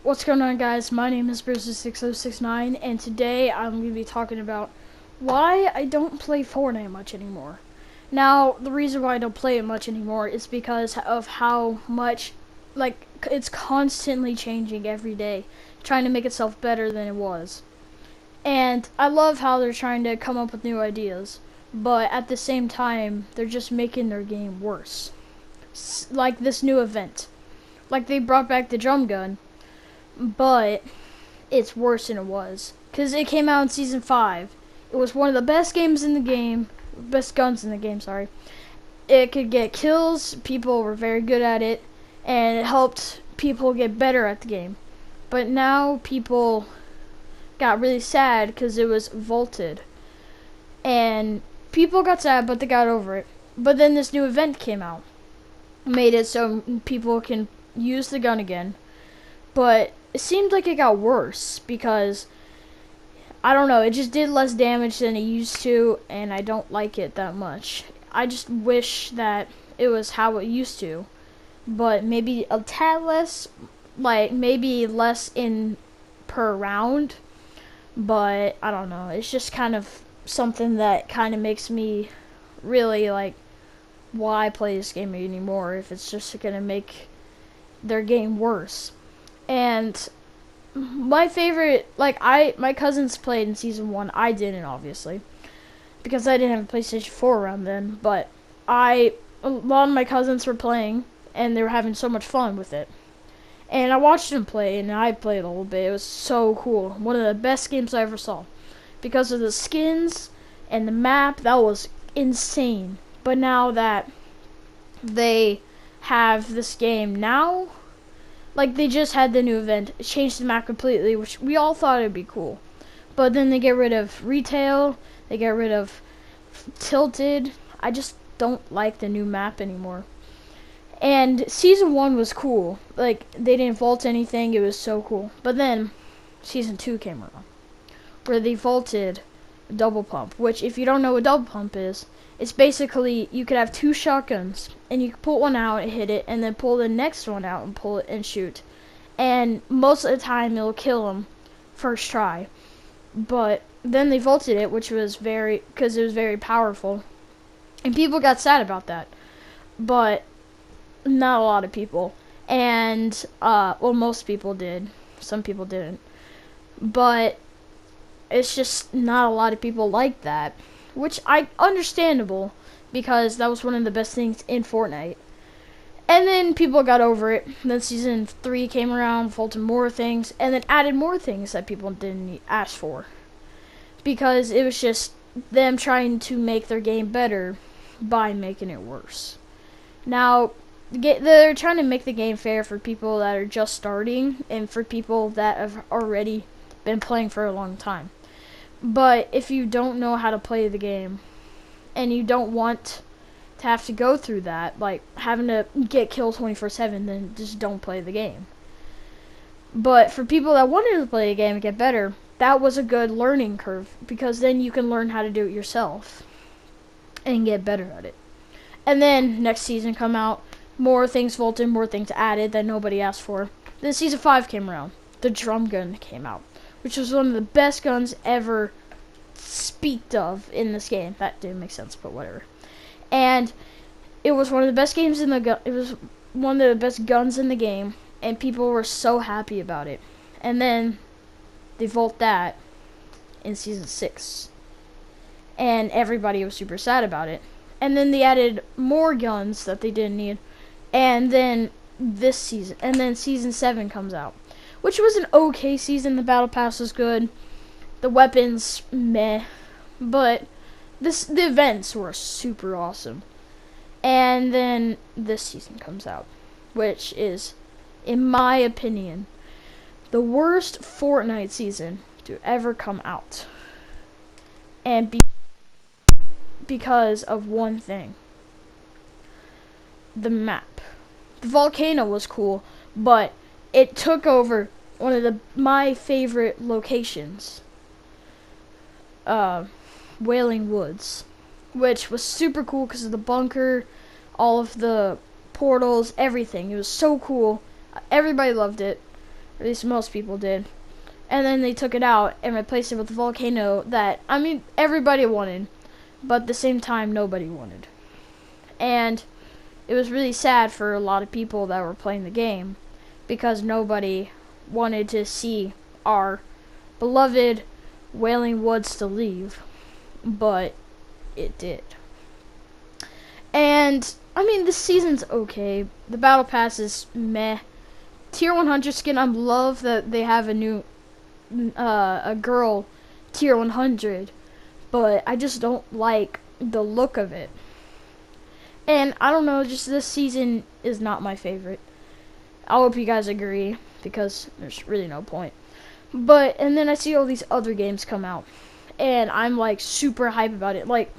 What's going on, guys? My name is Bruce6069, and today I'm going to be talking about why I don't play Fortnite much anymore. Now, the reason why I don't play it much anymore is because of how much, it's constantly changing every day, trying to make itself better than it was. And I love how they're trying to come up with new ideas, but at the same time, they're just making their game worse. Like this new event. Like, they brought back the drum gun, but it's worse than it was because it came out in season 5. It was one of the best games in the game, best guns in the game, sorry. It could get kills, people were very good at it, and it helped people get better at the game. But now people got really sad because it was vaulted, and people got sad, but they got over it. But then this new event came out, made it so people can use the gun again, but it seemed like it got worse because, I don't know, it just did less damage than it used to, and I don't like it that much. I just wish that it was how it used to, but maybe a tad less, like maybe less in per round, but I don't know. It's just kind of something that kind of makes me really like, why play this game anymore if it's just gonna make their game worse. And my favorite, my cousins played in season 1. I didn't, obviously, because I didn't have a PlayStation 4 around then. But a lot of my cousins were playing, and they were having so much fun with it. And I watched them play, and I played a little bit. It was so cool. One of the best games I ever saw. Because of the skins and the map, that was insane. But now that they have this game now, like, they just had the new event, it changed the map completely, which we all thought it'd be cool. But then they get rid of retail, they get rid of tilted. I just don't like the new map anymore. And season 1 was cool. Like, they didn't vault anything, it was so cool. But then season 2 came around, where they vaulted double pump, which, if you don't know what double pump is, it's basically you could have 2 shotguns, and you can pull one out and hit it, and then pull the next one out and pull it and shoot. And most of the time, it'll kill them first try. But then they vaulted it, which was because it was very powerful, and people got sad about that. But not a lot of people, and most people did. Some people didn't, but it's just not a lot of people like that. Which understandable, because that was one of the best things in Fortnite. And then people got over it. Then season 3 came around, vaulted more things, and then added more things that people didn't ask for. Because it was just them trying to make their game better by making it worse. Now, they're trying to make the game fair for people that are just starting, and for people that have already been playing for a long time. But if you don't know how to play the game, and you don't want to have to go through that, like having to get killed 24/7, then just don't play the game. But for people that wanted to play the game and get better, that was a good learning curve, because then you can learn how to do it yourself and get better at it. And then next season come out, more things vaulted, more things added that nobody asked for. Then season 5 came around. The drum gun came out, which was one of the best guns ever speaked of in this game. That didn't make sense, but whatever. And it was one of the best games in the it was one of the best guns in the game, and people were so happy about it. And then they vault that in season 6, and everybody was super sad about it. And then they added more guns that they didn't need. And then season 7 comes out, which was an okay season. The battle pass was good. The weapons, meh. But the events were super awesome. And then this season comes out, which is, in my opinion, the worst Fortnite season to ever come out. And because of one thing. The map. The volcano was cool, but it took over one of my favorite locations, Wailing Woods, which was super cool because of the bunker, all of the portals, everything. It was so cool. Everybody loved it. Or at least most people did. And then they took it out and replaced it with the volcano that, I mean, everybody wanted, but at the same time, nobody wanted. And it was really sad for a lot of people that were playing the game because nobody wanted to see our beloved Wailing Woods to leave, but it did. And I mean, this season's okay. The battle pass is meh. Tier 100 skin, I love that they have a new a girl tier 100, but I just don't like the look of it. And I don't know, just this season is not my favorite. I hope you guys agree, because there's really no point. But, and then I see all these other games come out, and I'm like super hype about it. Like,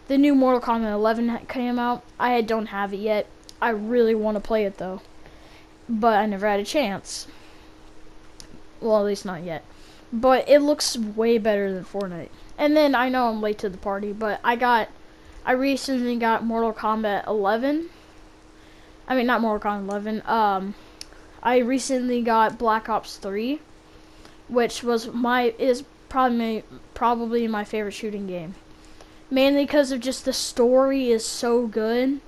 the new Mortal Kombat 11 came out. I don't have it yet. I really want to play it though, but I never had a chance. Well, at least not yet. But it looks way better than Fortnite. And then I know I'm late to the party, but I recently got Mortal Kombat 11. I mean, not Mortal Kombat 11. I recently got Black Ops 3, which is probably my favorite shooting game. Mainly because of just the story is so good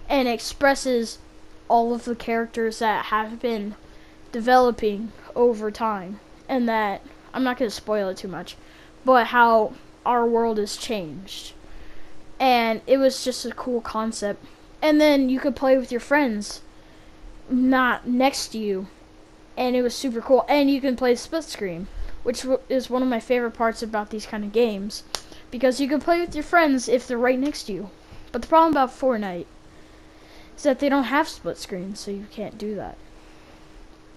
and expresses all of the characters that have been developing over time, and that I'm not going to spoil it too much, but how our world has changed. And it was just a cool concept. And then you could play with your friends not next to you, and it was super cool. And you can play split screen, which is one of my favorite parts about these kind of games, because you can play with your friends if they're right next to you. But the problem about Fortnite is that they don't have split screen, so you can't do that.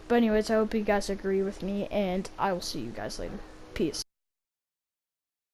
But anyways, I hope you guys agree with me, and I will see you guys later. Peace.